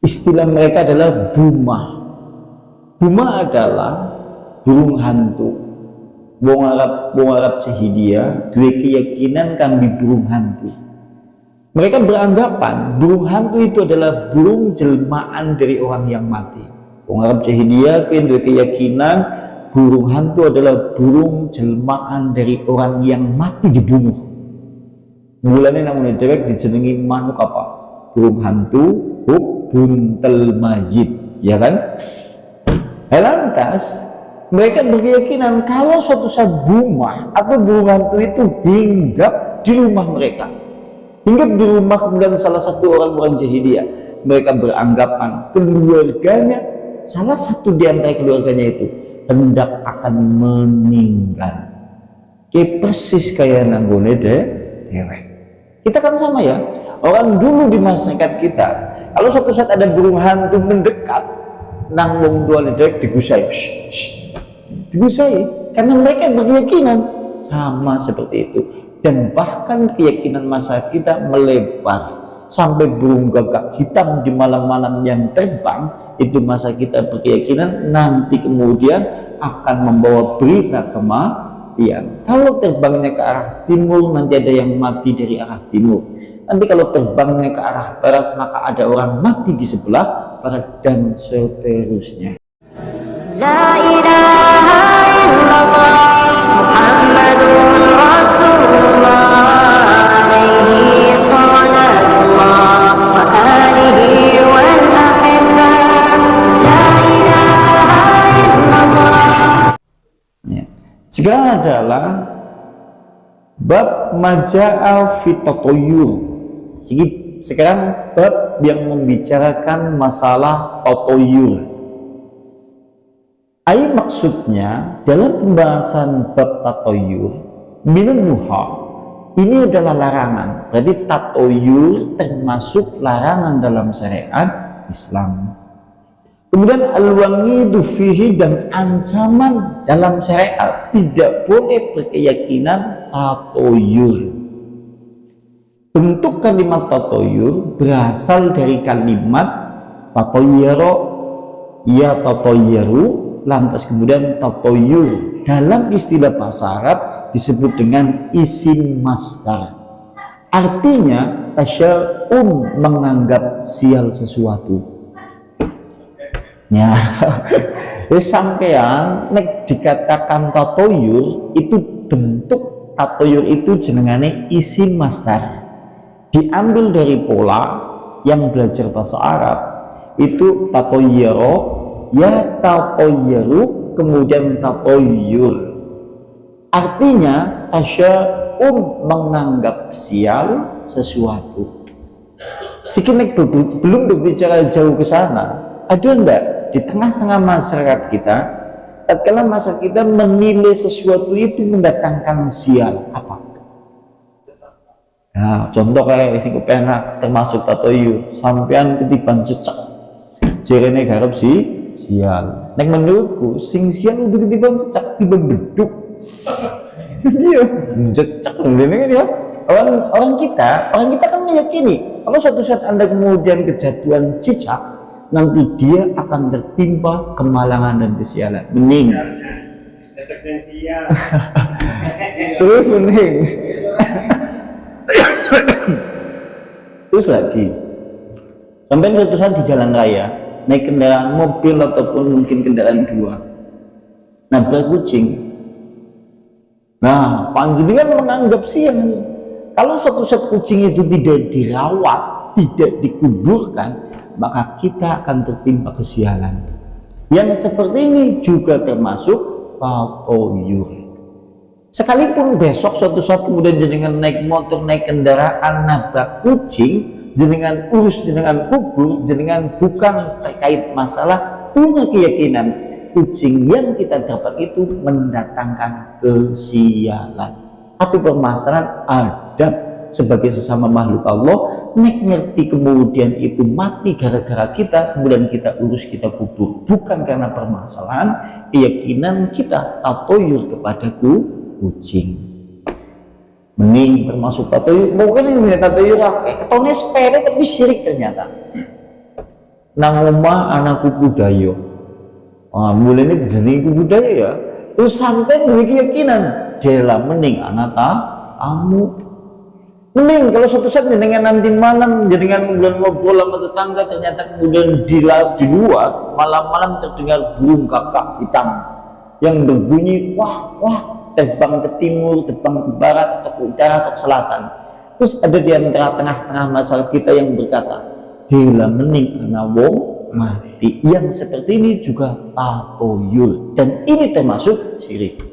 istilah mereka adalah buma. Buma adalah burung hantu. Wong Arab Jahiliyah dua keyakinan kangge burung hantu. Mereka beranggapan burung hantu itu adalah burung jelmaan dari orang yang mati. Wong Arab Jahiliyah dua keyakinan burung hantu adalah burung jelmaan dari orang yang mati dibunuh. Mulane namun dewek dijenengi manuk apa? Burung hantu, buntel majid, ya kan? Lantas mereka berkeyakinan kalau suatu saat buma atau burung hantu itu hinggap di rumah mereka, hinggap di rumah kemudian salah satu orang jahiliyah, mereka beranggapan keluarganya, salah satu di antara keluarganya itu hendak akan meninggal. Persis kayak nanggone dewek. Kita kan sama ya, orang dulu di masyarakat kita, kalau suatu saat ada burung hantu mendekat, nang wong tuane dewek digusai, digusai, karena mereka berkeyakinan sama seperti itu. Dan bahkan keyakinan masa kita melebar sampai burung gagak hitam di malam-malam yang terbang, itu masa kita berkeyakinan nanti kemudian akan membawa berita kematian. Kalau terbangnya ke arah timur, nanti ada yang mati dari arah timur. Nanti kalau terbangnya ke arah barat, maka ada orang mati di sebelah barat, dan seterusnya. La ilaha illallah Muhammadun Rasulullah alaihi salatullah wa alihi wal ahibbah. La ilaha illallah. Sekarang adalah bab maja'a fi tatayur. Sekarang bab yang membicarakan masalah tatayur. Maksudnya dalam pembahasan bab tatayur minun nuha, ini adalah larangan. Berarti tatayur termasuk larangan dalam syariat Islam. Kemudian al-wa'idu fihi, dan ancaman dalam syariat tidak boleh berkeyakinan tatayur. Bentuk kalimat tatayur berasal dari kalimat tatayyara, ya tatayyaru, lantas kemudian tatayur dalam istilah bahasa Arab disebut dengan isim masdar. Artinya tasya'um, menganggap sial sesuatu. Ya, sampean nek dikatakan tatayur, itu bentuk tatayur itu jenengane isim masdar. Diambil dari pola yang belajar bahasa Arab, itu tatayyara, ya tatayyaru, kemudian tatayur. Artinya tasya'um, menganggap sial sesuatu. Sikinek belum berbicara jauh ke sana, ada enggak di tengah-tengah masyarakat kita, tatkala masyarakat kita menilai sesuatu itu mendatangkan sial, apa? Nah, contoh kayak isi kepenak termasuk tatayur, sampean ketiban cecak, jerene garap sial. Nek menurutku sing sial untuk ketiban cecak tiba beduk. Iya, cecak ini ya. Orang kita kan meyakini kalau suatu saat Anda kemudian kejatuhan cicak, nanti dia akan tertimpa kemalangan dan kesialan. Mending terus mending terus lagi sampai suatu saat di jalan raya naik kendaraan mobil ataupun mungkin kendaraan dua, nabrak kucing. Nah, panjenengan menganggap sial. Kalau suatu saat kucing itu tidak dirawat, tidak dikuburkan, maka kita akan tertimpa kesialan. Yang seperti ini juga termasuk tatayur. Sekalipun besok suatu saat kemudian jenengan naik motor, naik kendaraan, nabrak kucing, jenengan urus, jenengan kubur, jenengan bukan terkait masalah punya keyakinan kucing yang kita dapat itu mendatangkan kesialan. Tapi permasalahan adab sebagai sesama makhluk Allah, nek ngerti kemudian itu mati gara-gara kita, kemudian kita urus, kita kubur, bukan karena permasalahan keyakinan kita tatayur kepada kucing. Mending termasuk tatayur, bukan ini tatayur kayak ketone sepele tapi syirik ternyata. nang omah anakku budaya. Mulai ini jenengku budaya ya. Terus sampai duwe keyakinan dela mending anak tamu. Mending kalau suatu saat jenengan nanti malam jenengan ngobrol sama tetangga, ternyata kemudian di luar malam-malam terdengar burung kakak hitam yang berbunyi wah wah, terbang ke timur, terbang ke barat atau ke utara atau ke selatan. Terus ada di antara tengah-tengah masyarakat kita yang berkata, "Hela mending ana wong mati." Yang seperti ini juga tatoyul, dan ini termasuk syirik.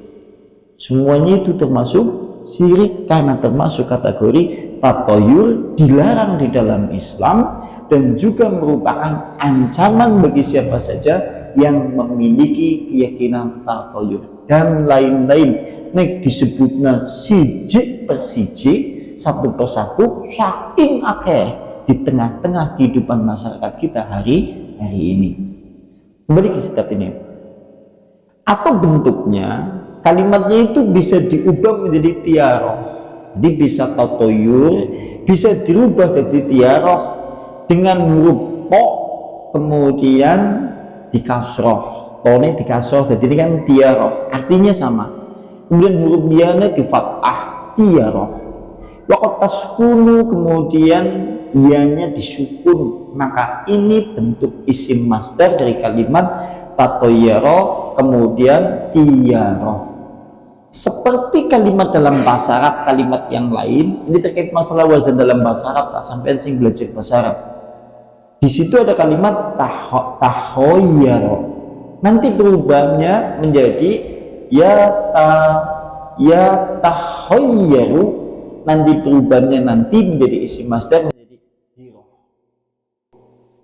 Semuanya itu termasuk syirik karena termasuk kategori tatoyul, dilarang di dalam Islam, dan juga merupakan ancaman bagi siapa saja yang memiliki keyakinan tatoyul dan lain-lain. Nek disebutnya siji per siji, satu persatu, saking akeh di tengah-tengah kehidupan masyarakat kita hari ini. Kembali ke kitab ini, atau bentuknya kalimatnya itu bisa diubah menjadi tiaroh. Jadi bisa tatoyur, bisa dirubah jadi tiaroh dengan huruf po, kemudian dikasroh, tone dikasroh, jadi ini kan tiaroh, artinya sama. Kemudian huruf bianya di fathah, tiaroh. Waktu taskunu, kemudian ianya disukun, maka ini bentuk isim masdar dari kalimat tatoyaro, kemudian tiaroh. Seperti kalimat dalam bahasa Arab, kalimat yang lain, ini terkait masalah wazan dalam bahasa Arab, sampai sing belajar bahasa Arab. Di situ ada kalimat tahoyaro, nanti berubahnya menjadi ya tahoyaru, nanti berubahnya nanti menjadi isim masdar menjadi hiro.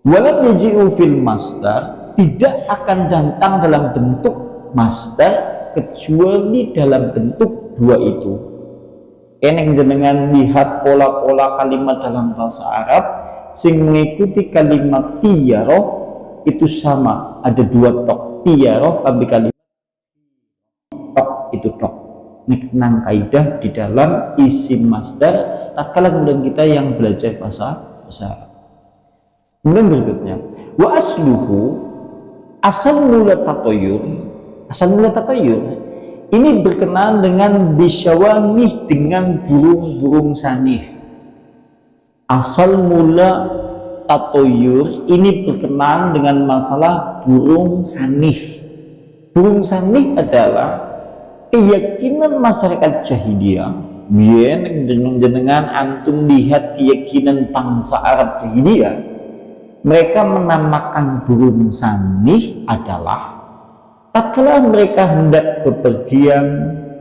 Walam yaji'u fil masdar, tidak akan datang dalam bentuk masdar kecuali dalam bentuk dua itu. Eneng jenengan lihat pola-pola kalimat dalam bahasa Arab sing mengikuti kalimat tiaroh itu sama, ada dua tok, tiaroh tapi kalimat tok itu tok. Nang kaidah di dalam isim masdar tatkala kemudian kita yang belajar bahasa Arab. Kemudian berikutnya, wa asluhu, asal mula tatoyur. Asal mula tatoyur ini berkenaan dengan bisyawamih, dengan burung-burung sanih. Asal mula tatoyur ini berkenaan dengan masalah burung sanih. Burung sanih adalah keyakinan masyarakat jahiliyah. Biyen jenengan antum lihat keyakinan bangsa Arab jahiliyah, mereka menamakan burung sanih adalah tatkala mereka hendak bepergian,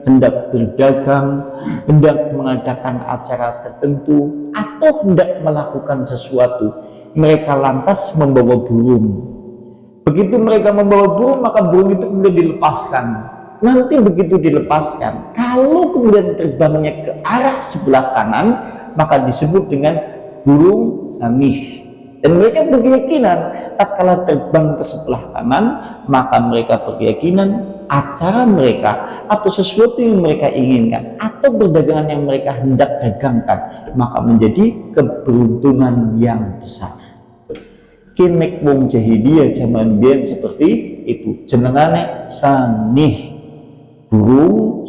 hendak berdagang, hendak mengadakan acara tertentu, atau hendak melakukan sesuatu, mereka lantas membawa burung. Begitu mereka membawa burung, maka burung itu kemudian dilepaskan. Nanti begitu dilepaskan, kalau kemudian terbangnya ke arah sebelah kanan, maka disebut dengan burung sanih. Dan mereka berkeyakinan tatkala terbang ke sebelah kanan, maka mereka berkeyakinan acara mereka atau sesuatu yang mereka inginkan atau perdagangan yang mereka hendak dagangkan, maka menjadi keberuntungan yang besar. Kinek wong jahiliyah zaman biyen seperti itu, jenengane sanih, burung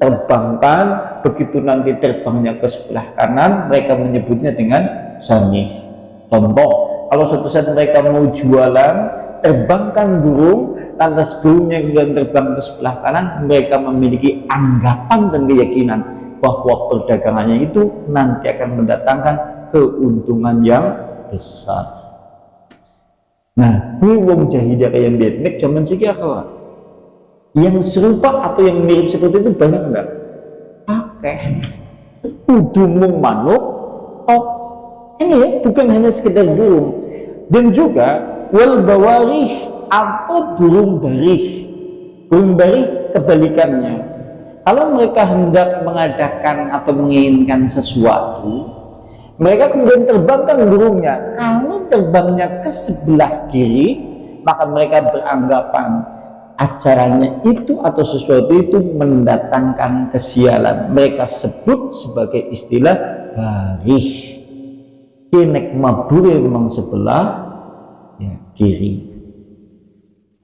terbangkan, begitu nanti terbangnya ke sebelah kanan, mereka menyebutnya dengan sanih. Contoh, kalau suatu saat mereka mau jualan, terbangkan burung, lantas burungnya kemudian terbang ke sebelah kanan, mereka memiliki anggapan dan keyakinan bahwa perdagangannya itu nanti akan mendatangkan keuntungan yang besar. Nah, ini wong jahiliyah kayak Vietnam zaman sekian yang serupa atau yang mirip seperti itu banyak enggak? Pakai udumung manuk, ini ya, bukan hanya sekedar burung, dan juga wal bawarih atau burung barih. Burung barih kebalikannya, kalau mereka hendak mengadakan atau menginginkan sesuatu, mereka kemudian terbangkan burungnya. Kalau terbangnya ke sebelah kiri, maka mereka beranggapan acaranya itu atau sesuatu itu mendatangkan kesialan. Mereka sebut sebagai istilah barih. Kinek mabure memang sebelah ya, kiri.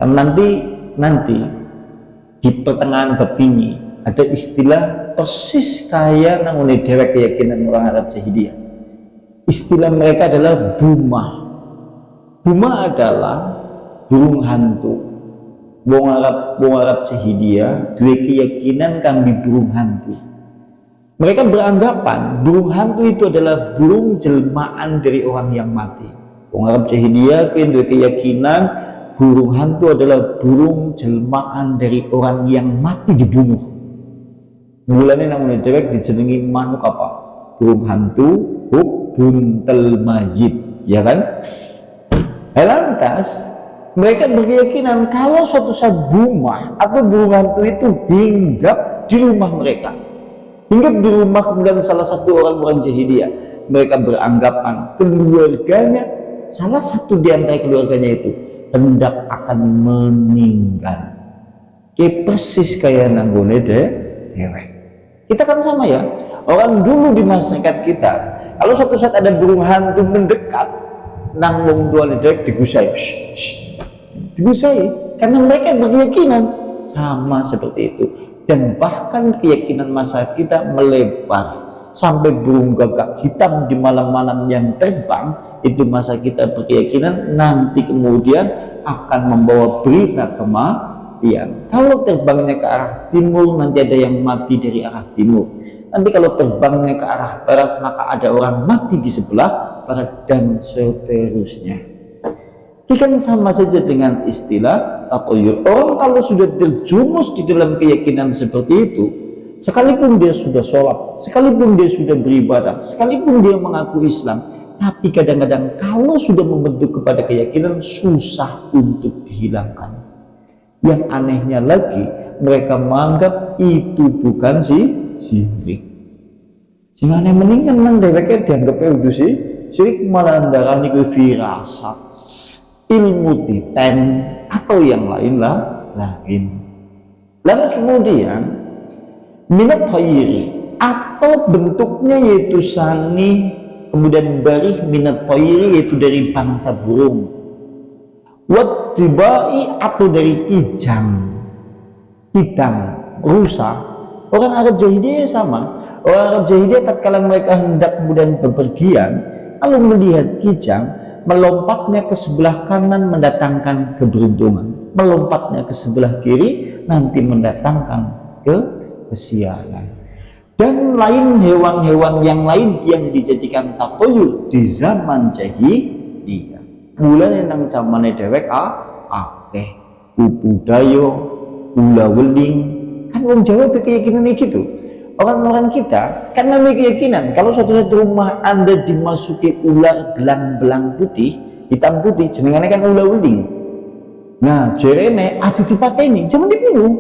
Dan nanti di pertengahan bab ini ada istilah persis kaya nangune dewek keyakinan orang Arab Jahiliyah. Istilah mereka adalah bumah. Bumah adalah burung hantu. Wong Arab Jahiliyah duwe keyakinan kanggo burung hantu. Mereka beranggapan burung hantu itu adalah burung jelmaan dari orang yang mati. Wong Arab Jahiliyah duwe keyakinan burung hantu adalah burung jelmaan dari orang yang mati dibunuh. Mulane nang dewek dijenengi manuk apa? Burung hantu, buntel mayit, ya kan? Lantas mereka berkeyakinan kalau suatu saat bumah atau burung hantu itu hinggap di rumah mereka, hinggap di rumah kemudian salah satu orang jahiliyah, mereka beranggapan keluarganya, salah satu di antara keluarganya itu hendak akan meninggal. Persis kayak nanggone dewek. Kita kan sama ya, orang dulu di masyarakat kita, kalau suatu saat ada burung hantu mendekat, nang wong tua dewek digusai, digusai, karena mereka berkeyakinan sama seperti itu. Dan bahkan keyakinan masyarakat kita melebar sampai burung gagak hitam di malam-malam yang terbang, itu masa kita berkeyakinan nanti kemudian akan membawa berita kematian. Kalau terbangnya ke arah timur, nanti ada yang mati dari arah timur. Nanti kalau terbangnya ke arah barat, maka ada orang mati di sebelah barat, dan seterusnya. Ini kan sama saja dengan istilah tatoyur. Orang kalau sudah terjumus di dalam keyakinan seperti itu, sekalipun dia sudah sholat, sekalipun dia sudah beribadah, sekalipun dia mengaku Islam, tapi kadang-kadang kalau sudah membentuk kepada keyakinan, susah untuk dihilangkan. Yang anehnya lagi, mereka menganggap itu bukan syirik. Sing aneh meninggal nang dheweke dianggapnya itu syirik, malah ndarani ku firasat, ilmu titen atau yang lain. Lantas kemudian minat khairi atau bentuknya yaitu sani, kemudian barih minat khairi yaitu dari bangsa burung, wat tibai atau dari kijang, rusa. Orang Arab Jahiliyah sama. Orang Arab Jahiliyah tatkala mereka hendak kemudian bepergian, kalau melihat kijang, melompatnya ke sebelah kanan mendatangkan keberuntungan, melompatnya ke sebelah kiri nanti mendatangkan kesialan. Dan lain hewan-hewan yang lain yang dijadikan tatoyur di zaman jahiliyah. Mulane nang zamane dhewek akeh budaya ula weling, kan wong Jawa itu keyakinan gitu. Orang-orang kita kan memiliki keyakinan kalau suatu rumah Anda dimasuki ular belang-belang putih, hitam putih, jenengannya kan ular weling. Nah, jerene aja dipateni, jangan dibunuh.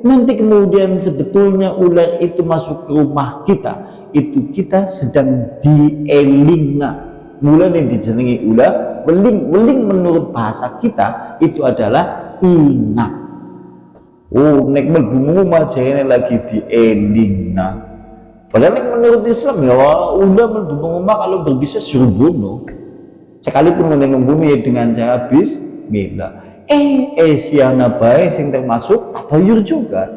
Nanti kemudian sebetulnya ular itu masuk ke rumah kita, itu kita sedang dielingna. Mulai dijenengi ular weling. Weling menurut bahasa kita itu adalah ingat. Oh, nek mlebu omah jane lagi dielingna. Padahal nek menurut Islam ya udah mlebu omah kalau berbisa suruh bunuh. Sekalipun membunuh ya dengan cara bismillah. Siana bae sing termasuk tatoyur juga.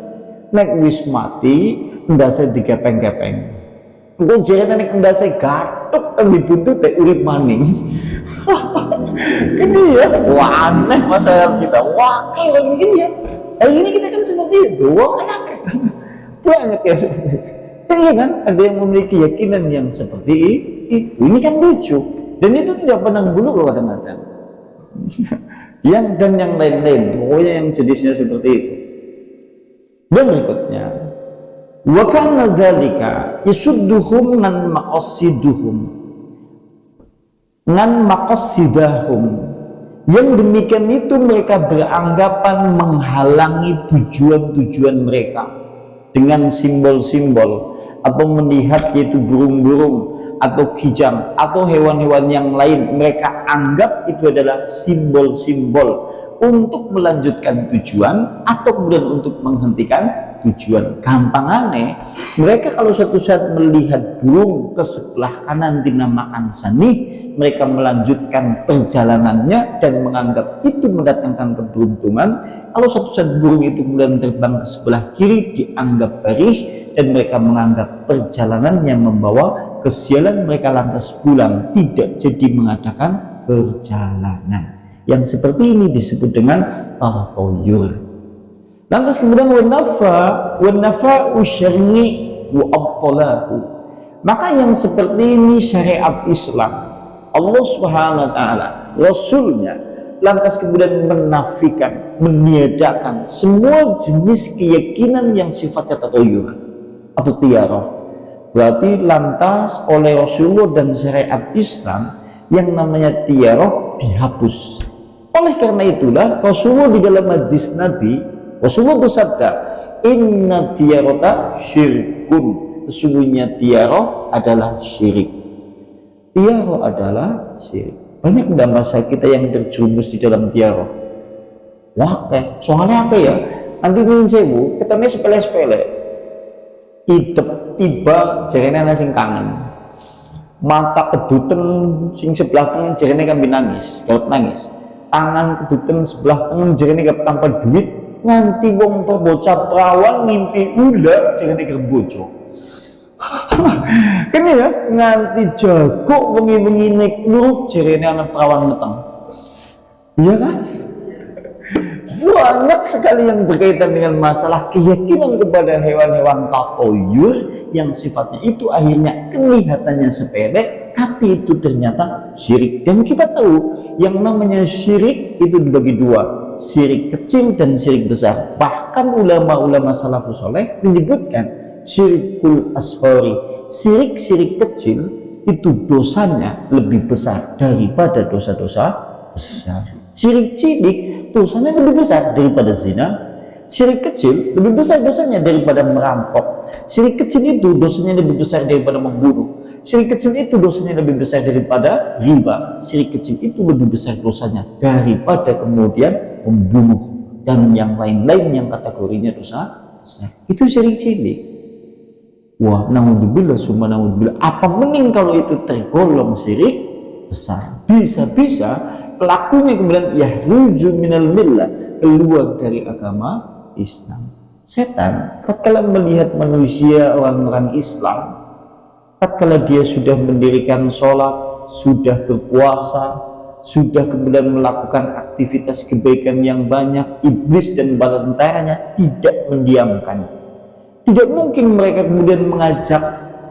Nek wis mati ndase digepeng-gepeng. Engko jane nek ndase gathuk teng dibuntut teh urip maning. Gini ya, wah aneh masyarakat kita. Wah, kayak begini ya. Hari ini kita kan seperti itu. Wah, anak banyak ya seperti itu. Iya kan, ada yang memiliki keyakinan yang seperti itu. Ini kan lucu. Dan itu tidak pernah dulu kadang-kadang. Dan yang lain-lain, pokoknya yang jenisnya seperti itu. Dan berikutnya, wa kana dzalika yasudduhum nan maqasiduhum, nan maqasidahum. Yang demikian itu mereka beranggapan menghalangi tujuan-tujuan mereka dengan simbol-simbol, atau melihat yaitu burung-burung atau kijang atau hewan-hewan yang lain, mereka anggap itu adalah simbol-simbol untuk melanjutkan tujuan atau kemudian untuk menghentikan tujuan. Gampangannya, mereka kalau suatu saat melihat burung ke sebelah kanan dinamakan sanih, mereka melanjutkan perjalanannya dan menganggap itu mendatangkan keberuntungan. Kalau suatu saat burung itu kemudian terbang ke sebelah kiri, dianggap barih, dan mereka menganggap perjalanannya membawa kesialan, mereka lantas pulang, tidak jadi mengadakan perjalanan. Yang seperti ini disebut dengan tatoyur. Lantas kemudian wanafa usyarni wa abtalahu. Maka yang seperti ini syariat Islam, Allah Subhanahu wa taala, Rasulnya lantas kemudian menafikan, meniadakan semua jenis keyakinan yang sifatnya tatoyur atau tiarah. Berarti lantas oleh Rasulullah dan syariat Islam yang namanya tiarah dihapus. Oleh karena itulah Rasulullah di dalam hadis Nabi, Rasulullah bersabda, inna tiarata syirkun, sesungguhnya tiarah adalah syirik. Tiarah adalah syirik. Banyak tidak masa kita yang terjerumus di dalam tiarah. Wah, soalnya apa ya? Nanti nyun sewu, ketemu sepele-sepele. Idep tiba jarene ana sing kangen. Mata keduten sing sebelah tengen jarene kan nangis, dapat nangis. Tangan keduten sebelah tengen jarene gak tanpa duit, nganti wong bocah perawan ngimpi ular jarene gak bojo. Kan ya nganti jago wengi-wengi nek nurut jarene ana perawan meteng. Iya kan? Banyak sekali yang berkaitan dengan masalah keyakinan kepada hewan-hewan tatoyur yang sifatnya itu akhirnya kelihatannya sepele, tapi itu ternyata syirik. Dan kita tahu yang namanya syirik itu dibagi dua, syirik kecil dan syirik besar. Bahkan ulama-ulama salafus saleh menyebutkan syirikul ashari, syirik-syirik kecil itu dosanya lebih besar daripada dosa-dosa besar. Syirik cilik dosanya lebih besar daripada zina. Syirik kecil lebih besar dosanya daripada merampok. Syirik kecil itu dosanya lebih besar daripada membunuh. Syirik kecil itu dosanya lebih besar daripada riba. Syirik kecil itu lebih besar dosanya daripada kemudian membunuh dan yang lain-lain yang kategorinya dosa besar. Itu syirik cilik. Wah, naudzubillah summa naudzubillah. Apa mending kalau itu tergolong syirik besar? Bisa-bisa pelakunya kemudian yahruju minal millah, keluar dari agama Islam. Setan tatkala melihat manusia orang-orang Islam, tatkala dia sudah mendirikan sholat, sudah berpuasa, sudah kemudian melakukan aktivitas kebaikan yang banyak, iblis dan bala tentaranya tidak mendiamkan. Tidak mungkin mereka kemudian mengajak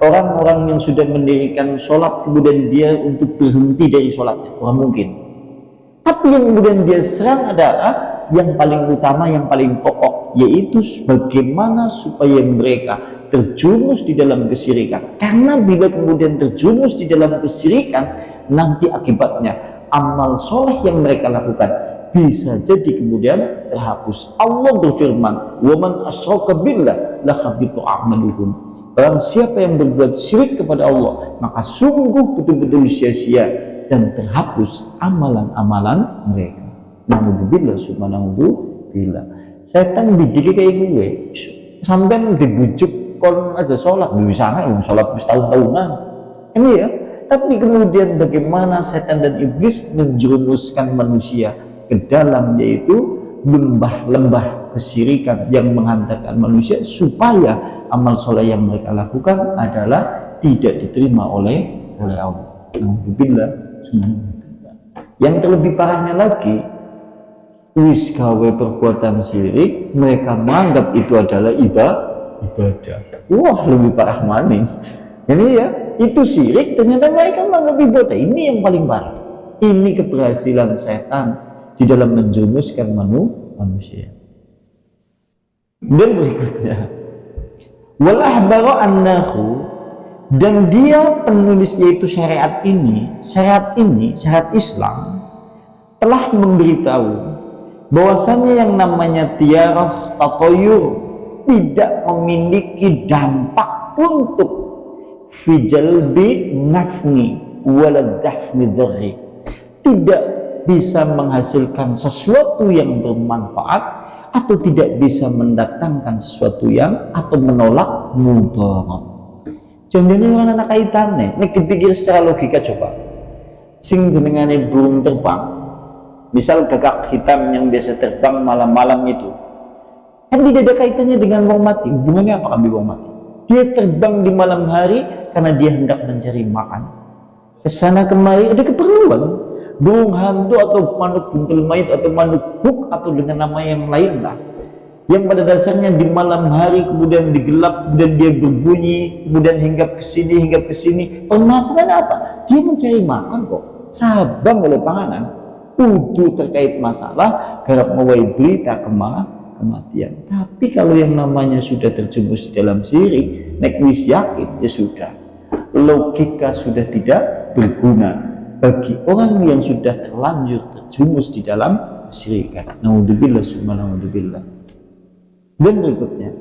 orang-orang yang sudah mendirikan sholat kemudian dia untuk berhenti dari sholatnya. Kurang mungkin. Tapi yang kemudian dia serang adalah yang paling utama, yang paling pokok, yaitu bagaimana supaya mereka terjumus di dalam kesyirikan. Karena bila kemudian terjumus di dalam kesyirikan, nanti akibatnya amal soleh yang mereka lakukan bisa jadi kemudian terhapus. Allah berfirman, "Wa man asyraka billah la habitu a'maluhum." Barang siapa yang berbuat syirik kepada Allah, maka sungguh betul-betul sia-sia dan terhapus amalan-amalan mereka. Naudzubillah summa naudzubillah. Setan bidik kayak gue, sampai dibujuk kon aja sholat, bisa kan sholat bertahun-tahunan. Ini ya. Tapi kemudian bagaimana setan dan iblis menjerumuskan manusia ke dalam yaitu lembah-lembah kesyirikan yang menghantarkan manusia supaya amal soleh yang mereka lakukan adalah tidak diterima oleh Allah. Alhamdulillah. Yang terlebih parahnya lagi, wis gawe perbuatan syirik, mereka menganggap itu adalah ibadah. Wah, lebih parah maning. Ini ya, itu syirik, ternyata mereka menganggap ibadah. Ini yang paling parah. Ini keberhasilan setan di dalam menjerumuskan manusia. Dan berikutnya, wal ahbara annahu, dan dia penulis yaitu syariat Islam telah memberitahu bahwasanya yang namanya tiarah tatoyur tidak memiliki dampak untuk fijalbi nafni walad dafni dzarri, tidak bisa menghasilkan sesuatu yang bermanfaat atau tidak bisa mendatangkan sesuatu yang atau menolak mudarat. Contohnya orang anak kaitannya, ini dipikir secara logika coba. Sing jenengane burung terbang, misal gagak hitam yang biasa terbang malam-malam itu, kan tidak ada kaitannya dengan wong mati. Hubungannya apa kami wong mati? Dia terbang di malam hari karena dia hendak mencari makan. Kesana kemari ada keperluan. Burung hantu atau manuk buntul mayit atau manuk buk atau dengan nama yang lain lah, yang pada dasarnya di malam hari kemudian digelap, kemudian dia berbunyi, kemudian hinggap ke sini. Permasalahannya apa? Dia mencari makan kok, sabang oleh panganan. Udu terkait masalah garap mewai berita kematian. Tapi kalau yang namanya sudah terjumus di dalam syirik, nek wis yakin ya sudah, logika sudah tidak berguna bagi orang yang sudah terlanjur terjumus di dalam syirikat. Naudzubillah summa naudzubillah. Dan berikutnya,